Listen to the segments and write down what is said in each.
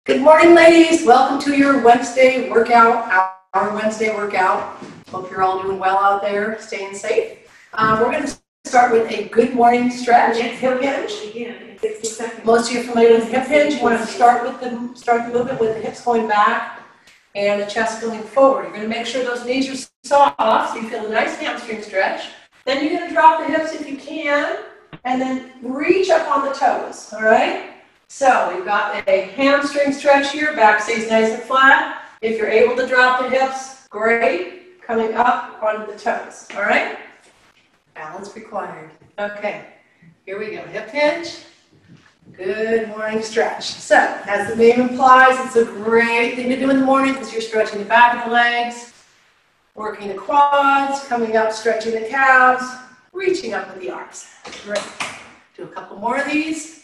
Good morning, ladies. Welcome to your Wednesday workout, our Wednesday workout. Hope you're all doing well out there, staying safe. We're going to start with a good morning stretch. Hip hinge. In 60 seconds. Most of you are familiar with hip hinge. You want to start the movement with the hips going back and the chest going forward. You're going to make sure those knees are soft so you feel a nice hamstring stretch. Then you're going to drop the hips if you can, and then reach up on the toes. All right. So we've got a hamstring stretch here, back stays nice and flat. If you're able to drop the hips, great. Coming up onto the toes, all right? Balance required. Okay, here we go, hip hinge. Good morning stretch. So, as the name implies, it's a great thing to do in the morning because you're stretching the back of the legs, working the quads, coming up, stretching the calves, reaching up with the arms. Great. Do a couple more of these.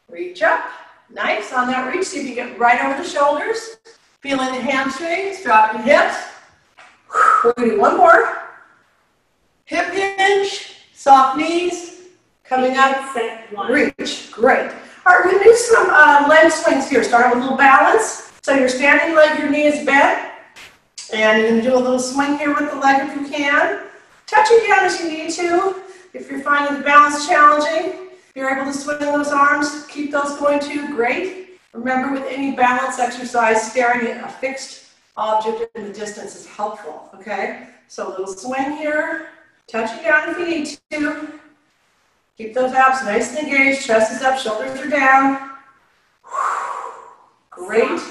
Reach up, nice. On that reach, see if you get right over the shoulders. Feeling the hamstrings, dropping hips. We're going to do one more. Hip hinge, soft knees, coming up, reach. Great. All right, we're going to do some leg swings here. Start with a little balance. So your standing leg, your knee is bent. And you're going to do a little swing here with the leg if you can. Touching down as you need to. If you're finding the balance challenging, if you're able to swing those arms, keep those going too, great. Remember, with any balance exercise, staring at a fixed object in the distance is helpful, okay? So a little swing here, touching down if you need to. Keep those abs nice and engaged, chest is up, shoulders are down. Great.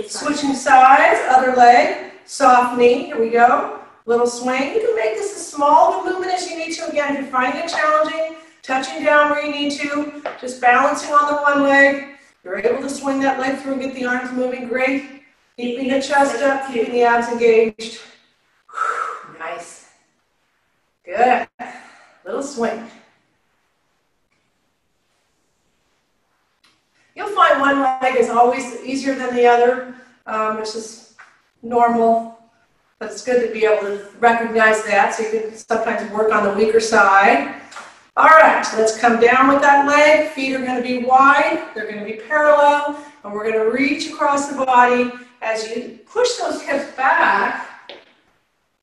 Switching sides, other leg, soft knee, here we go. Little swing. You can make this as small of a movement as you need to. Again, if you're finding it challenging, touching down where you need to, just balancing on the one leg. You're able to swing that leg through and get the arms moving, great. Keeping the chest up, keeping the abs engaged. Nice. Good. Little swing. You'll find one leg is always easier than the other, which is normal. But it's good to be able to recognize that so you can sometimes work on the weaker side. All right, so let's come down with that leg. Feet are going to be wide, they're going to be parallel, and we're going to reach across the body as you push those hips back,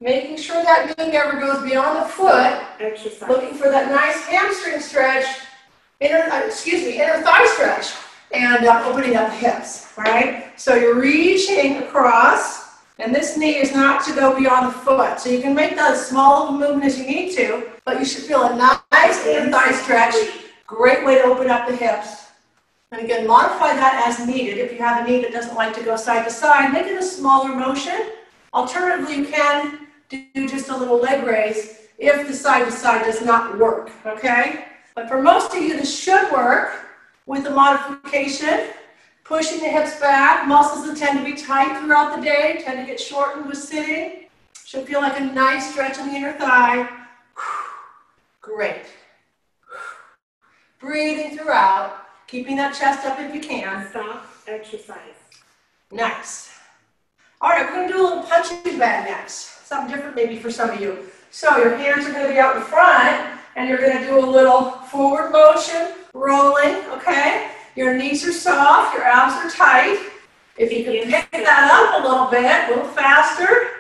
making sure that knee never goes beyond the foot. Exercise. Looking for that nice hamstring stretch, inner thigh stretch, and opening up the hips, all right? So you're reaching across, and this knee is not to go beyond the foot. So you can make that as small of a movement as you need to, but you should feel a nice inner thigh stretch. Great way to open up the hips. And again, modify that as needed. If you have a knee that doesn't like to go side to side, make it a smaller motion. Alternatively, you can do just a little leg raise if the side to side does not work, okay? But for most of you, this should work with a modification. Pushing the hips back, muscles that tend to be tight throughout the day, tend to get shortened with sitting. Should feel like a nice stretch in the inner thigh. Great. Breathing throughout, keeping that chest up if you can. Stop exercise. Nice. All right, we're going to do a little punching bag next. Something different maybe for some of you. So your hands are going to be out in front, and you're going to do a little forward motion, rolling, okay? Your knees are soft, your abs are tight. If you can pick that up a little bit, a little faster.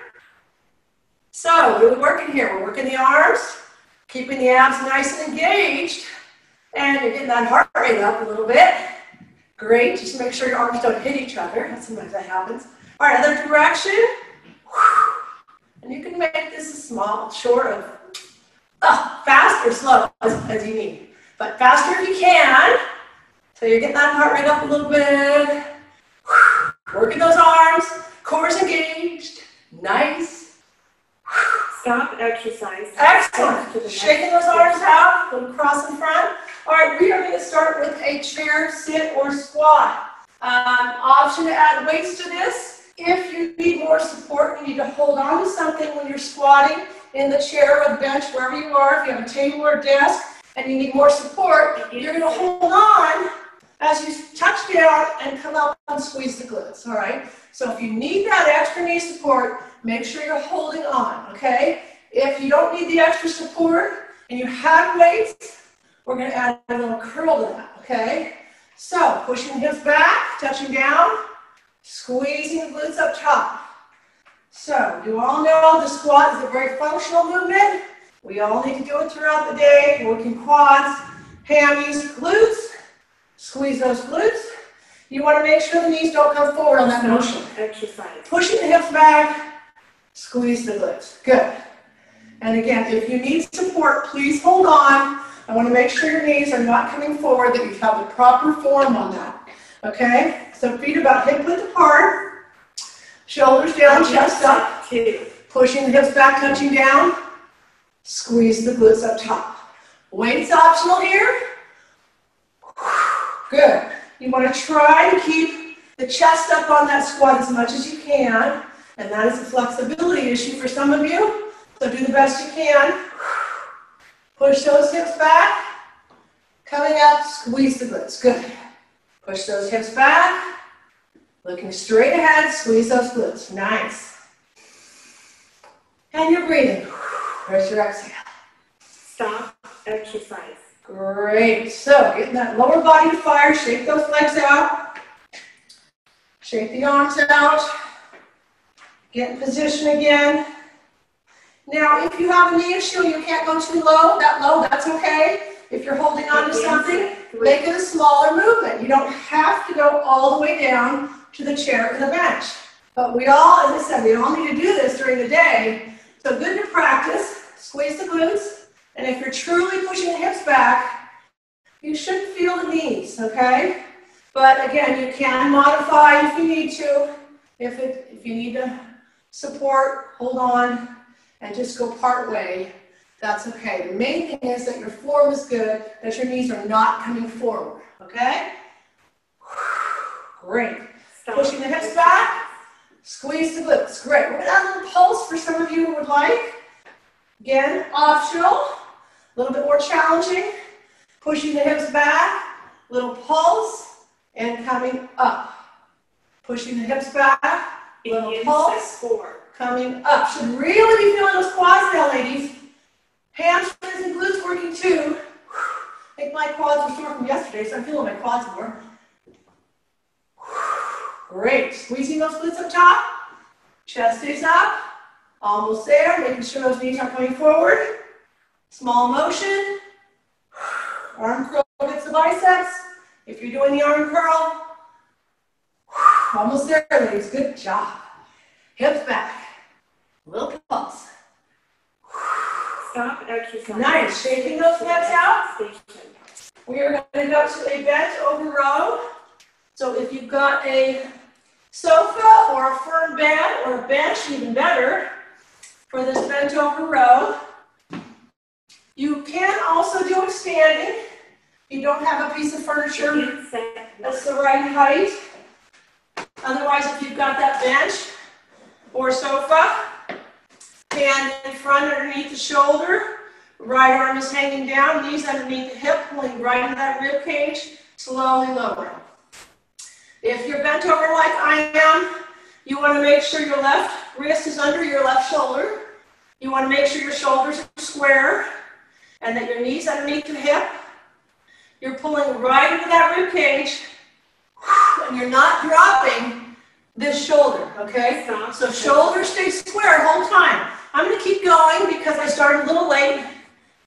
So, really working here. We're working the arms, keeping the abs nice and engaged, and you're getting that heart rate up a little bit. Great. Just make sure your arms don't hit each other. Sometimes that happens. All right, other direction. And you can make this as small, short of fast or slow as you need. But faster if you can. So you're getting that heart rate up a little bit. Working those arms, core is engaged. Nice. Stop exercise. Excellent. Shaking those arms out, little cross in front. All right, we are going to start with a chair, sit, or squat. Option to add weights to this. If you need more support, you need to hold on to something when you're squatting in the chair or the bench, wherever you are. If you have a table or a desk and you need more support, you're going to hold on as you touch down and come up and squeeze the glutes, all right? So if you need that extra knee support, make sure you're holding on, okay? If you don't need the extra support and you have weights, we're going to add a little curl to that, okay? So pushing the hips back, touching down, squeezing the glutes up top. So you all know the squat is a very functional movement. We all need to do it throughout the day, working quads, hammies, glutes. Squeeze those glutes. You want to make sure the knees don't come forward on that motion. Exercise. Pushing the hips back, squeeze the glutes. Good. And again, if you need support, please hold on. I want to make sure your knees are not coming forward, that you have the proper form on that. Okay? So feet about hip width apart. Shoulders down, chest up. Pushing the hips back, touching down. Squeeze the glutes up top. Weight's optional here. Good. You want to try to keep the chest up on that squat as much as you can. And that is a flexibility issue for some of you. So do the best you can. Push those hips back. Coming up, squeeze the glutes. Good. Push those hips back. Looking straight ahead, squeeze those glutes. Nice. And you're breathing. Where's your exhale? Stop, exercise. Great. So getting that lower body to fire. Shake those legs out. Shake the arms out. Get in position again. Now, if you have a knee issue and you can't go too low, that's okay. If you're holding on to something, make it a smaller movement. You don't have to go all the way down to the chair or the bench. But we all, as I said, we all need to do this during the day. So good to practice. Squeeze the glutes. And if you're truly pushing the hips back, you should feel the knees, okay? But again, you can modify if you need to. If you need to support, hold on, and just go part way, that's okay. The main thing is that your form is good, that your knees are not coming forward, okay? Great. Pushing the hips back, squeeze the glutes. Great. We're going to add a little pulse for some of you who would like. Again, optional, a little bit more challenging. Pushing the hips back, little pulse, and coming up. Pushing the hips back, little pulse, coming up. Should really be feeling those quads now, ladies. Hamstrings and glutes working too. I think my quads were sore from yesterday, so I'm feeling my quads more. Great. Squeezing those glutes up top. Chest stays up. Almost there. Making sure those knees aren't coming forward. Small motion. Arm curl gets the biceps. If you're doing the arm curl, almost there, ladies. Good job. Hips back. Little pulse. Stop, exercise. Nice. Shaking those hips out. We are going to go to a bent over row. So if you've got a sofa or a firm bed or a bench, even better, for this bent over row. You can also do it standing. You don't have a piece of furniture that's the right height. Otherwise, if you've got that bench or sofa, hand in front underneath the shoulder, right arm is hanging down, knees underneath the hip, pulling right into that rib cage, slowly lowering. If you're bent over like I am, you want to make sure your left wrist is under your left shoulder. You want to make sure your shoulders are square and that your knees underneath the hip. You're pulling right into that rib cage and you're not dropping this shoulder, okay? So shoulders stay square the whole time. I'm going to keep going because I started a little late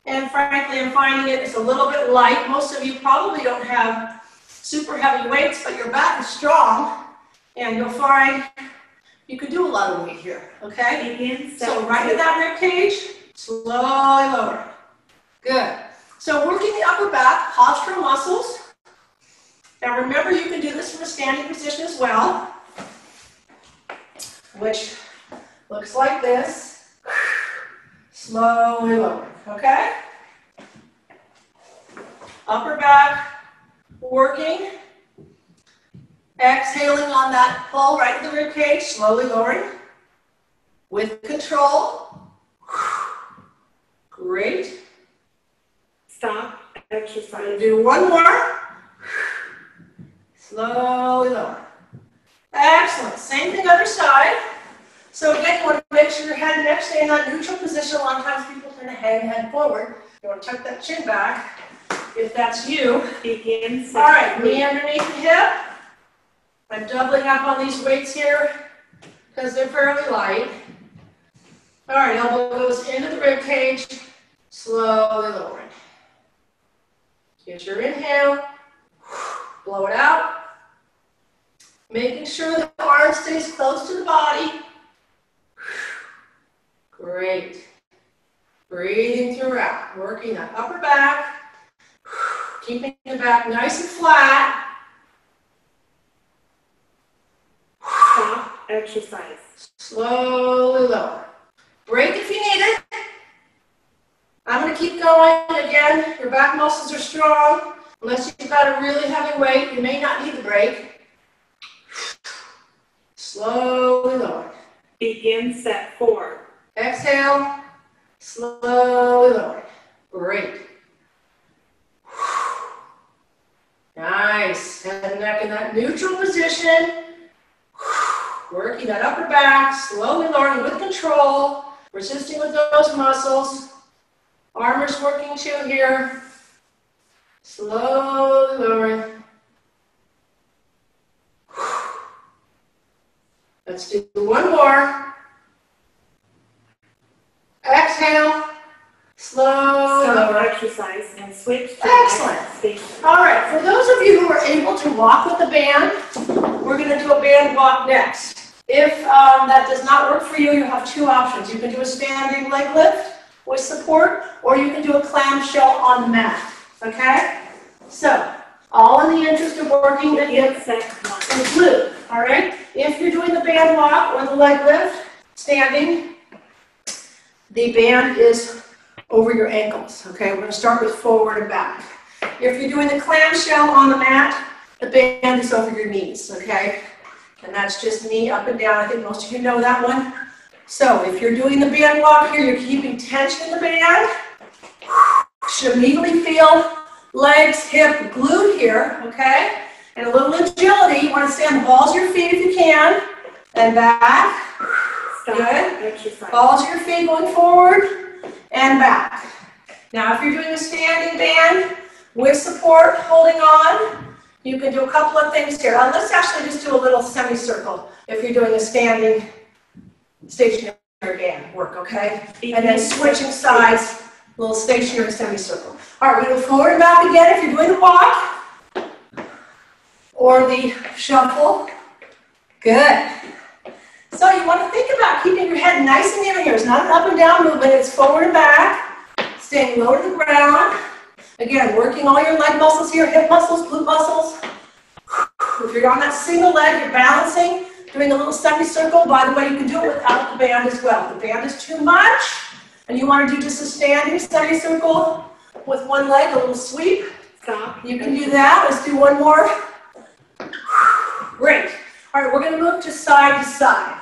and frankly I'm finding it's a little bit light. Most of you probably don't have super heavy weights, but your back is strong and you'll find you can do a lot of weight here, okay? So right to that rib cage, slowly lower. Good. So working the upper back, postural muscles. Now remember you can do this from a standing position as well, which looks like this. Slowly lowering, okay? Upper back, working. Exhaling on that pull right to the rib cage, slowly lowering. With control. Great. Stop, exercise. Do one more. Slowly lower. Excellent. Same thing other side. So again, you want to make sure your head and neck stay in that neutral position. A lot of times people tend to hang head forward. You want to tuck that chin back. if that's you. Begin set. All right, knee underneath the hip. I'm doubling up on these weights here because they're fairly light. All right, elbow goes into the rib cage, slowly lowering. Get your inhale, blow it out. Making sure the arm stays close to the body. Great. Breathing throughout, working that upper back, keeping the back nice and flat. Stop, exercise. Slowly lower. Break if you need it. I'm going to keep going. Again, your back muscles are strong. Unless you've got a really heavy weight, you may not need the break. Slowly lower. Begin set 4. Exhale. Slowly lower. Great. Nice. Head and neck in that neutral position. Working that upper back, slowly lowering with control, resisting with those muscles. Armors working too here. Slowly lowering. Let's do one more. Exhale. Slowly Stop, lower. exercise, and switch to Excellent. next station. All right, for those of you who are able to walk with the band, we're going to do a band walk next. If that does not work for you, you have two options. You can do a standing leg lift with support, or you can do a clamshell on the mat, okay? So, all in the interest of working the hip Begin set 1. and glute, all right? If you're doing the band walk or the leg lift, standing, the band is over your ankles, okay? We're going to start with forward and back. If you're doing the clamshell on the mat, the band is over your knees, okay? And that's just knee up and down. I think most of you know that one. So if you're doing the band walk here, you're keeping tension in the band. Should immediately feel legs, hip, glute here, okay? And a little agility. You want to stay on the balls of your feet if you can. And back. Stop, Good. exercise. Balls of your feet going forward and back. Now if you're doing a standing band with support, holding on, you can do a couple of things here. Let's actually just do a little semicircle if you're doing a standing stationary band work, okay? And then switching sides, a little stationary semicircle. All right, we go forward and back again if you're doing the walk or the shuffle. Good. So you want to think about keeping your head nice and even here. It's not an up and down movement, it's forward and back, staying low to the ground. Again, working all your leg muscles here, hip muscles, glute muscles. If you're on that single leg, you're balancing, doing a little semicircle. By the way, you can do it without the band as well. If the band is too much, and you want to do just a standing semicircle with one leg, a little sweep, Stop. you can do that. Let's do one more. Great. All right, we're going to move to side,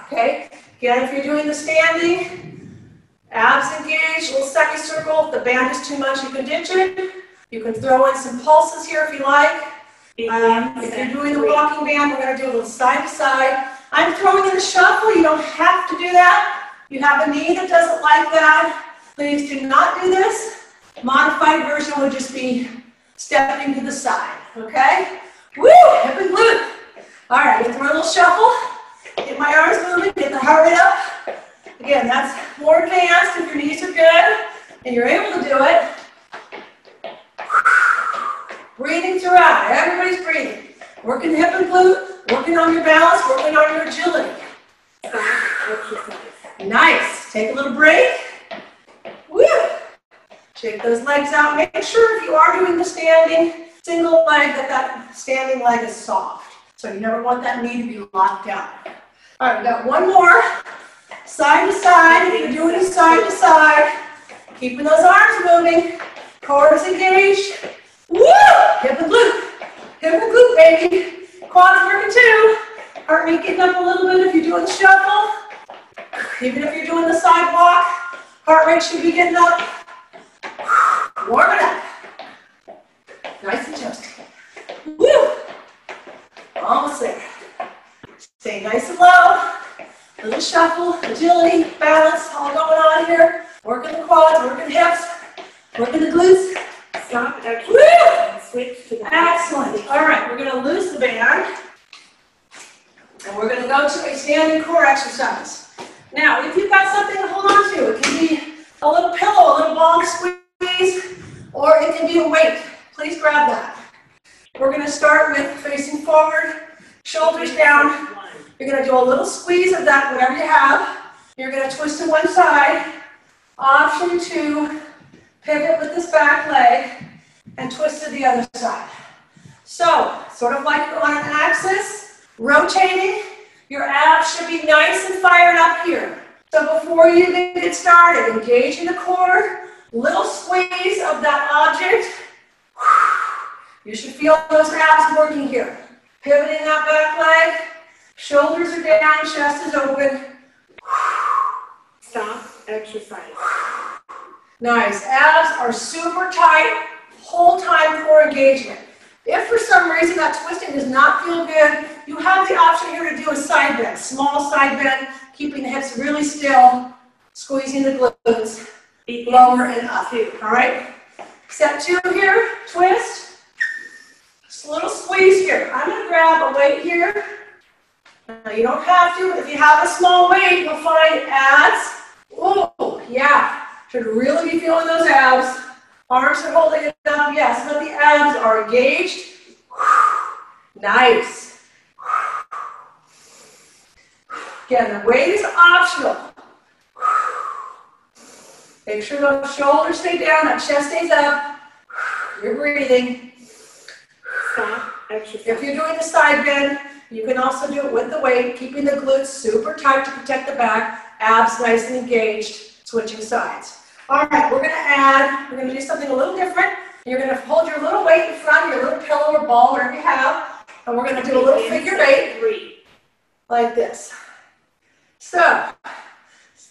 okay? Again, if you're doing the standing, abs engaged, little semicircle. If the band is too much, you can ditch it. You can throw in some pulses here if you like. If you're doing the walking band, we're going to do a little side to side. I'm throwing in the shuffle. You don't have to do that. You have a knee that doesn't like that. Please do not do this. Modified version would just be stepping to the side, okay? Woo! Hip and glute. All right, get through a little shuffle. Get my arms moving. Get the heart rate up. Again, that's more advanced if your knees are good and you're able to do it. Breathing throughout. Everybody's breathing. Working hip and glute, working on your balance, working on your agility. Nice. Take a little break. Woo! Shake those legs out. Make sure if you are doing the standing single leg that standing leg is soft. So you never want that knee to be locked out. All right, we've got one more. Side to side. If you're doing side to side, keeping those arms moving. Core is engaged. Woo! Hip and glute. Hip and glute, baby. Quads working too. Heart rate getting up a little bit if you're doing the shuffle. Even if you're doing the sidewalk, heart rate should be getting up. Warm it up. Nice and toasty. Woo! Almost there. Stay nice and low. Little shuffle, agility, balance, all going on here. Working the quads, working the hips, working the glutes. Stop, exercise. Woo! Excellent. All right, we're going to loose the band. And we're going to go to a standing core exercise. Now, if you've got something to hold on to, it can be a little pillow, a little ball squeeze, or it can be a weight. Please grab that. We're going to start with facing forward, shoulders down. You're going to do a little squeeze of that, whatever you have. You're going to twist to one side. Option 2, pivot with this back leg, and twist to the other side. So, sort of like on an axis, rotating, your abs should be nice and fired up here. So before you even get started, engage in the core, little squeeze of that object. You should feel those abs working here. Pivoting that back leg, shoulders are down, chest is open. Stop exercise. Nice. Abs are super tight, whole time core engagement. If for some reason that twisting does not feel good, you have the option here to do a side bend, small side bend, keeping the hips really still, squeezing the glutes, lower and up. All right? Set 2 here, twist. Just a little squeeze here. I'm going to grab a weight here. Now you don't have to, but if you have a small weight, you'll find it adds. Oh, yeah. Should really be feeling those abs. Arms are holding it up, yes, but the abs are engaged. Nice. Again, the weight is optional. Make sure those shoulders stay down, that chest stays up. You're breathing. Stop exercise. If you're doing the side bend, you can also do it with the weight, keeping the glutes super tight to protect the back, abs nice and engaged, switching sides. All right, we're going to do something a little different. You're going to hold your little weight in front, your little pillow or ball, wherever you have, and we're going to do a little figure 8, like this. So,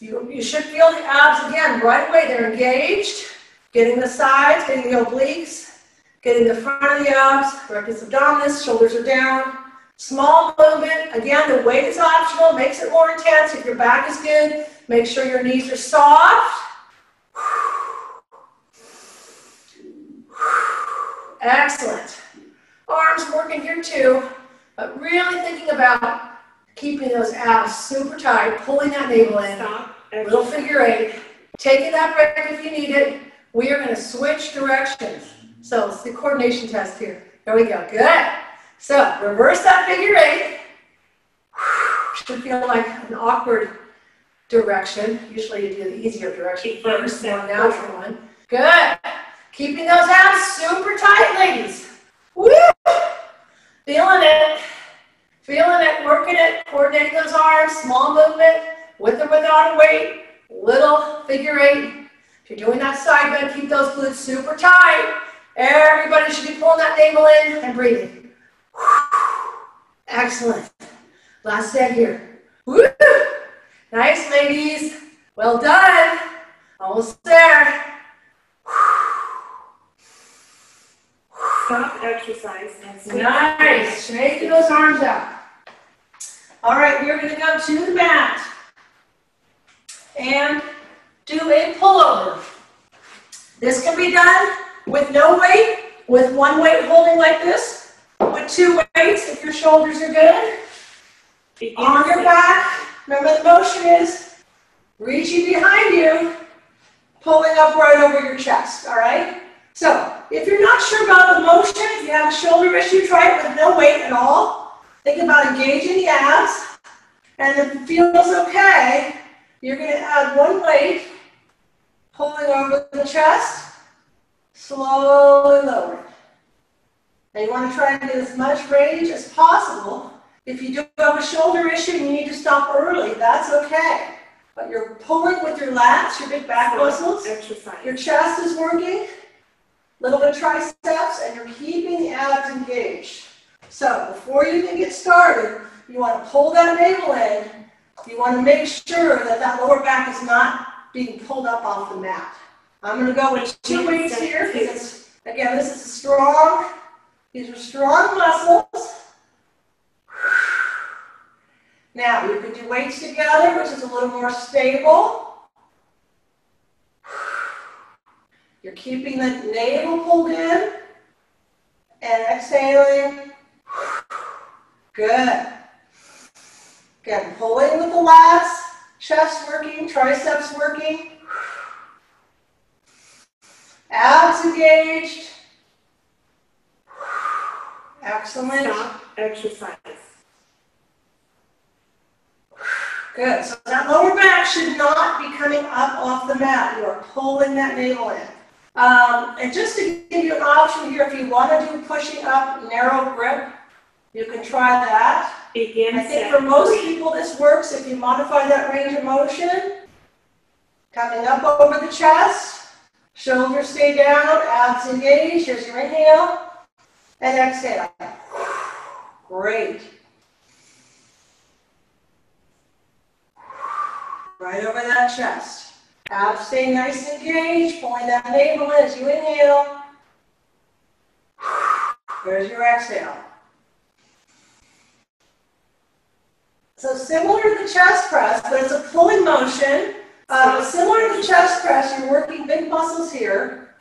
you should feel the abs again right away. They're engaged, getting the sides, getting the obliques, getting the front of the abs, rectus abdominis, shoulders are down. Small movement. Again, the weight is optional, makes it more intense. If your back is good, make sure your knees are soft. Excellent. Arms working here too, but really thinking about keeping those abs super tight, pulling that navel in. Stop. Little figure 8. Taking that break if you need it. We are going to switch directions. So it's the coordination test here. There we go. Good. So reverse that figure 8. Should feel like an awkward direction. Usually you do the easier direction first, more natural one. Good. Keeping those abs super tight, ladies. Woo! Feeling it. Feeling it, working it, coordinating those arms, small movement, with or without a weight, little figure 8. If you're doing that side bend, keep those glutes super tight. Everybody should be pulling that navel in and breathing. Excellent. Last set here. Woo! Nice, ladies. Well done. Almost there. Stop exercise and switch. Nice. Shaking those arms out. All right, we're going to go to the mat and do a pullover. This can be done with no weight, with one weight holding like this, with 2 weights if your shoulders are good. On your back, remember the motion is reaching behind you, pulling up right over your chest, all right? So, if you're not sure about the motion, if you have a shoulder issue, try it with no weight at all. Think about engaging the abs, and if it feels okay, you're going to add 1 weight, pulling over the chest, slowly lower. Now you want to try and get as much range as possible. If you do have a shoulder issue and you need to stop early, that's okay. But you're pulling with your lats, your big back muscles, your chest is working, a little bit of triceps, and you're keeping the abs engaged. So before you even get started, you want to pull that navel in. You want to make sure that that lower back is not being pulled up off the mat. I'm going to go with 2 weights here because it's, again, this is strong. These are strong muscles. Now, you can do weights together, which is a little more stable. You're keeping the navel pulled in. and exhaling. Good. Again, pulling with the lats, chest working, triceps working. Abs engaged. Excellent. Stop exercise. Good. So that lower back should not be coming up off the mat. You are pulling that navel in. And just to give you an option here, if you want to do pushing up narrow grip, you can try that. Begin I think set for most 3. people this works if you modify that range of motion. Coming up over the chest, shoulders stay down, abs engaged. Here's your inhale and exhale. Great. Right over that chest. Abs stay nice and engaged, pulling that navel in as you inhale. There's your exhale. So similar to the chest press, but it's a pulling motion. Similar to the chest press, you're working big muscles here.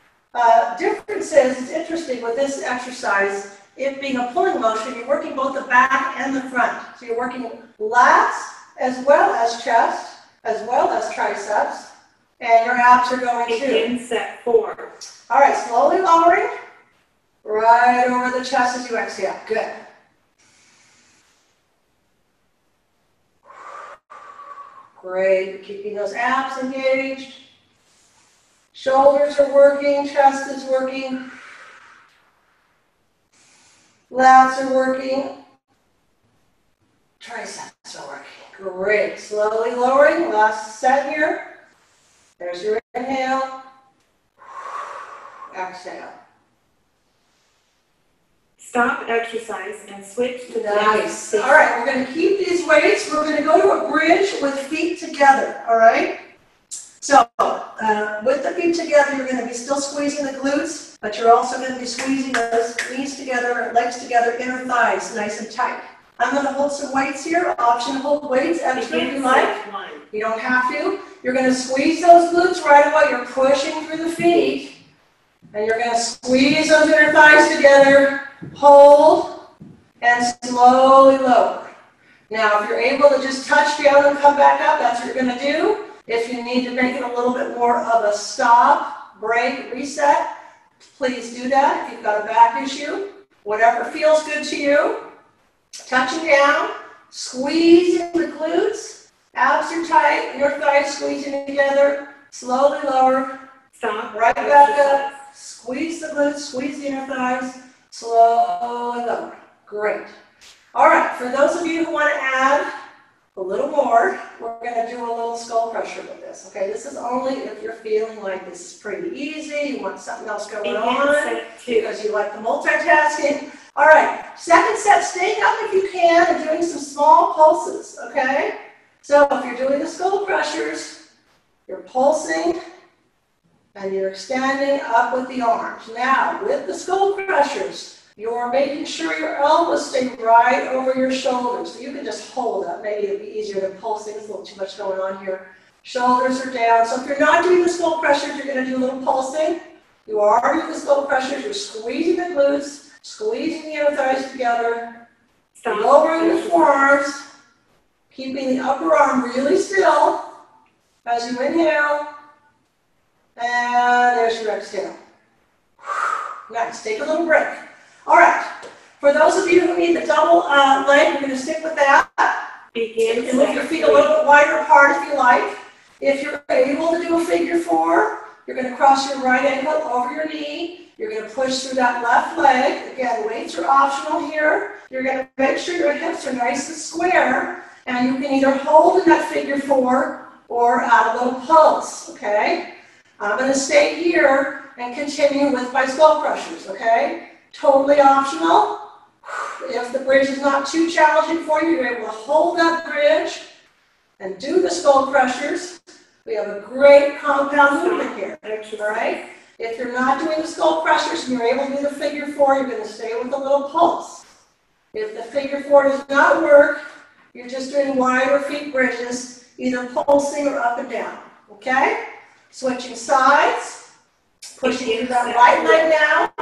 Difference is, it's interesting with this exercise, it being a pulling motion, you're working both the back and the front. So you're working lats as well as chest, as well as triceps, and your abs are going too. Begin set 4. All right, slowly lowering, right over the chest as you exhale. Good. Great, keeping those abs engaged. Shoulders are working, chest is working. Lats are working. Triceps are working. Great, slowly lowering, last set here. There's your inhale. Exhale. Stop exercise and switch to the Nice. All right, we're going to keep these weights. We're going to go to a bridge with feet together, all right? So with the feet together, you're going to be still squeezing the glutes, but you're also going to be squeezing those knees together, legs together, inner thighs nice and tight. I'm going to hold some weights here. Option to hold weights extra if you like. 1. You don't have to. You're going to squeeze those glutes right away. You're pushing through the feet. And you're going to squeeze those inner thighs together. Hold. And slowly lower. Now, if you're able to just touch down and come back up, that's what you're going to do. If you need to make it a little bit more of a stop, break, reset, please do that if you've got a back issue. Whatever feels good to you. Touching down, squeezing the glutes, abs are tight, inner thighs squeezing together, slowly lower, Stop. right back up, squeeze the glutes, squeeze the inner thighs, slowly lower. Great. All right, for those of you who want to add a little more, we're going to do a little skull crusher with this. Okay, this is only if you're feeling like this is pretty easy, you want something else going on, because you like the multitasking. All right, second set, staying up if you can and doing some small pulses, okay? So if you're doing the skull crushers, you're pulsing and you're extending up with the arms. Now, with the skull crushers, you're making sure your elbows stay right over your shoulders. So you can just hold up. Maybe it'd be easier than pulsing. There's a little too much going on here. Shoulders are down. So if you're not doing the skull crushers, you're going to do a little pulsing. You are doing the skull crushers. You're squeezing the glutes. Squeezing the inner thighs together, lowering the forearms, keeping the upper arm really still as you inhale, and there's your exhale. Nice, take a little break. All right, for those of you who need the double leg, we're going to stick with that. Begin. You can lift your feet a little bit wider apart if you like. If you're able to do a figure 4, you're going to cross your right ankle over your knee. You're going to push through that left leg. Again, weights are optional here. You're going to make sure your hips are nice and square, and you can either hold in that figure 4 or add a little pulse, okay? I'm going to stay here and continue with my skull crushers, okay? Totally optional. If the bridge is not too challenging for you, you're able to hold that bridge and do the skull crushers. We have a great compound movement here, all right? If you're not doing the skull crushers and you're able to do the figure 4, you're going to stay with a little pulse. If the figure 4 does not work, you're just doing wider feet bridges, either pulsing or up and down, okay? Switching sides, pushing through that right leg now,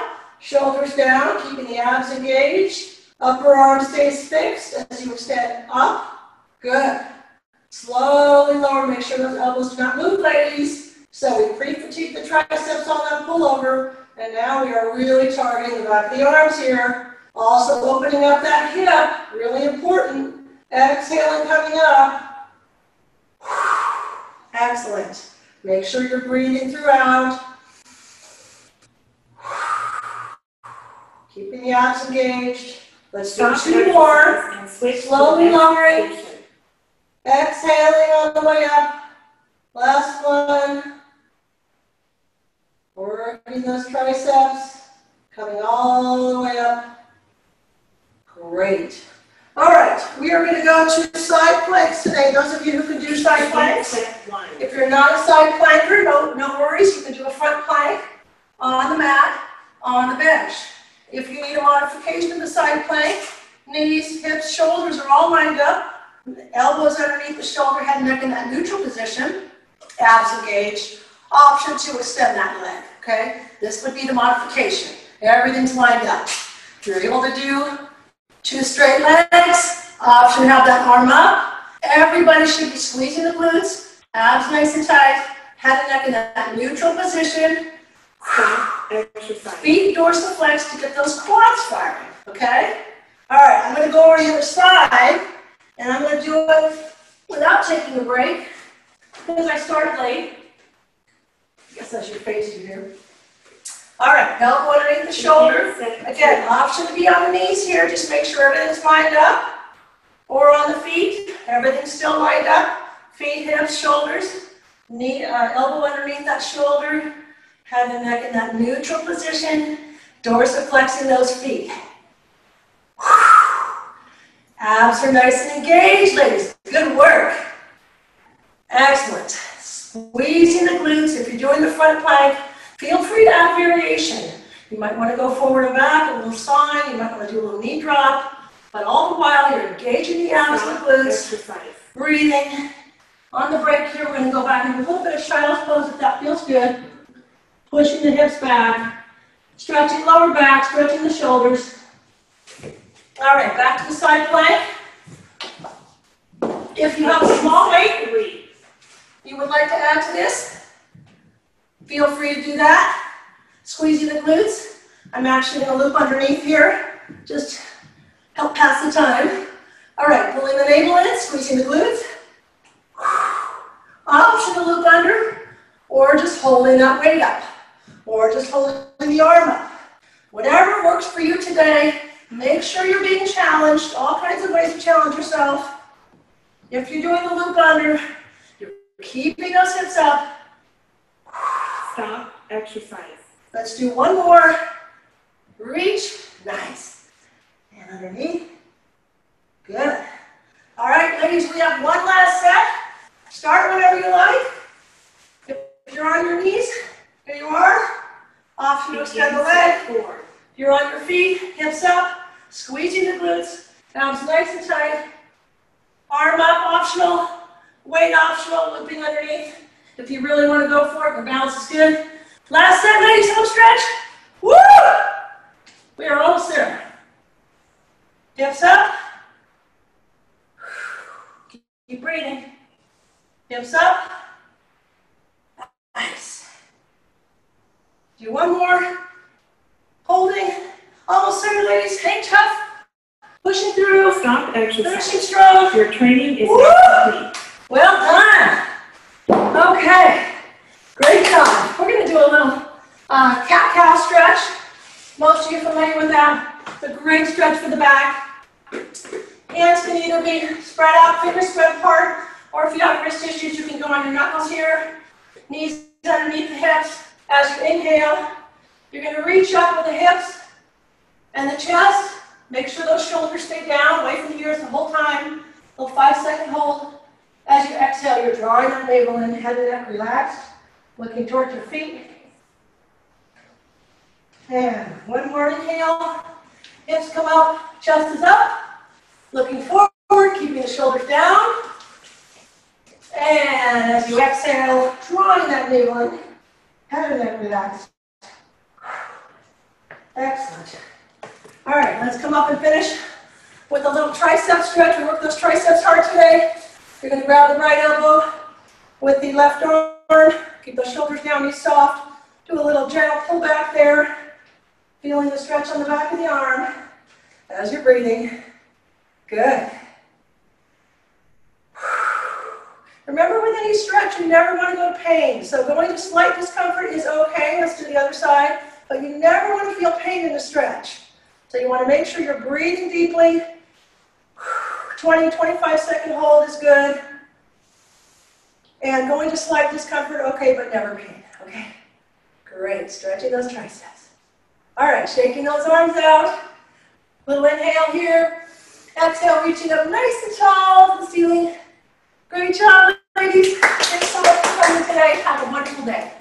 Shoulders down, keeping the abs engaged. Upper arm stays fixed as you extend up. Good. Slowly lower, make sure those elbows do not move, ladies. So we pre-fatigue the triceps on that pullover, and now we are really targeting the back of the arms here. Also opening up that hip, really important. Exhaling, coming up. Excellent. Make sure you're breathing throughout. Keeping the abs engaged. Let's do 2 more. And switch Slowly lowering. position. Exhaling on the way up. Last one. Working those triceps. Coming all the way up. Great. All right, we are going to go to side planks today. Those of you who can do side planks. If you're not a side planker, no worries. You can do a front plank on the mat, on the bench. If you need a modification of the side plank, knees, hips, shoulders are all lined up. Elbows underneath the shoulder, head and neck in that neutral position. Abs engaged. Option to extend that leg, okay? This would be the modification. Everything's lined up. If you're able to do 2 straight legs, option to have that arm up. Everybody should be squeezing the glutes, abs nice and tight, head and neck in that neutral position. Exercise. Feet dorsiflex to get those quads firing, okay? All right, I'm going to go over to the other side, and I'm going to do it without taking a break, because I started late. I guess that's your face here. All right, elbow underneath the shoulder. Again, option to be on the knees here. Just make sure everything's lined up. Or on the feet. Everything's still lined up. Feet, hips, shoulders. Knee, elbow underneath that shoulder. Head and neck in that neutral position. Dorsiflexing those feet. Abs are nice and engaged, ladies. Good work. Excellent. Squeezing the glutes. If you're doing the front plank, feel free to add variation. You might want to go forward and back, a little sign. You might want to do a little knee drop. But all the while, you're engaging the abs and the glutes. Exercise. Breathing. On the break here, we're going to go back into a little bit of child's pose if that feels good. Pushing the hips back. Stretching lower back, stretching the shoulders. All right, back to the side plank. If you have a small weight you would like to add to this, feel free to do that. Squeezing the glutes. I'm actually going to loop underneath here. Just help pass the time. All right, pulling the navel in, squeezing the glutes. Option to loop under, or just holding that weight up, or just holding the arm up. Whatever works for you today, make sure you're being challenged. All kinds of ways to challenge yourself. If you're doing the loop under, you're keeping those hips up. Stop. Exercise. Let's do one more. Reach. Nice. And underneath. Good. All right, ladies, we have one last set. Start whenever you like. If you're on your knees, here you are. Option to extend the leg. If you're on your feet, hips up, squeezing the glutes, abs nice and tight. Arm up, optional. Weight optional, looping underneath. If you really want to go for it, the balance is good. Last set, ladies, home stretch. Woo! We are almost there. Hips up. Keep breathing. Hips up. Nice. Do one more. Holding. Almost there, ladies. Hang tough. Pushing through. Stop. Exercise. Finishing strong. Your training is Woo! now complete. Well done. Okay. Great job. We're going to do a little cat-cow stretch. Most of you are familiar with that. It's a great stretch for the back. Hands can either be spread out, fingers spread apart, or if you have wrist issues, you can go on your knuckles here. Knees underneath the hips. As you inhale, you're going to reach up with the hips and the chest. Make sure those shoulders stay down, away from the ears the whole time. A little 5-second hold. As you exhale, you're drawing that navel in, head and neck relaxed, looking towards your feet. And one more inhale. Hips come up, chest is up. Looking forward, keeping the shoulders down. And as you exhale, drawing that navel in, head and neck relaxed. Excellent. All right, let's come up and finish with a little tricep stretch. We worked those triceps hard today. You're going to grab the right elbow with the left arm. Keep those shoulders down, knees soft. Do a little gentle pull back there. Feeling the stretch on the back of the arm as you're breathing. Good. Remember, with any stretch, you never want to go to pain. So going to slight discomfort is okay. Let's do the other side. But you never want to feel pain in the stretch. So you want to make sure you're breathing deeply. 20, 25-second hold is good. And going to slight discomfort, okay, but never pain. Okay? Great. Stretching those triceps. All right, shaking those arms out. Little inhale here. Exhale, reaching up nice and tall to the ceiling. Great job, ladies. Thanks so much for coming today. Have a wonderful day.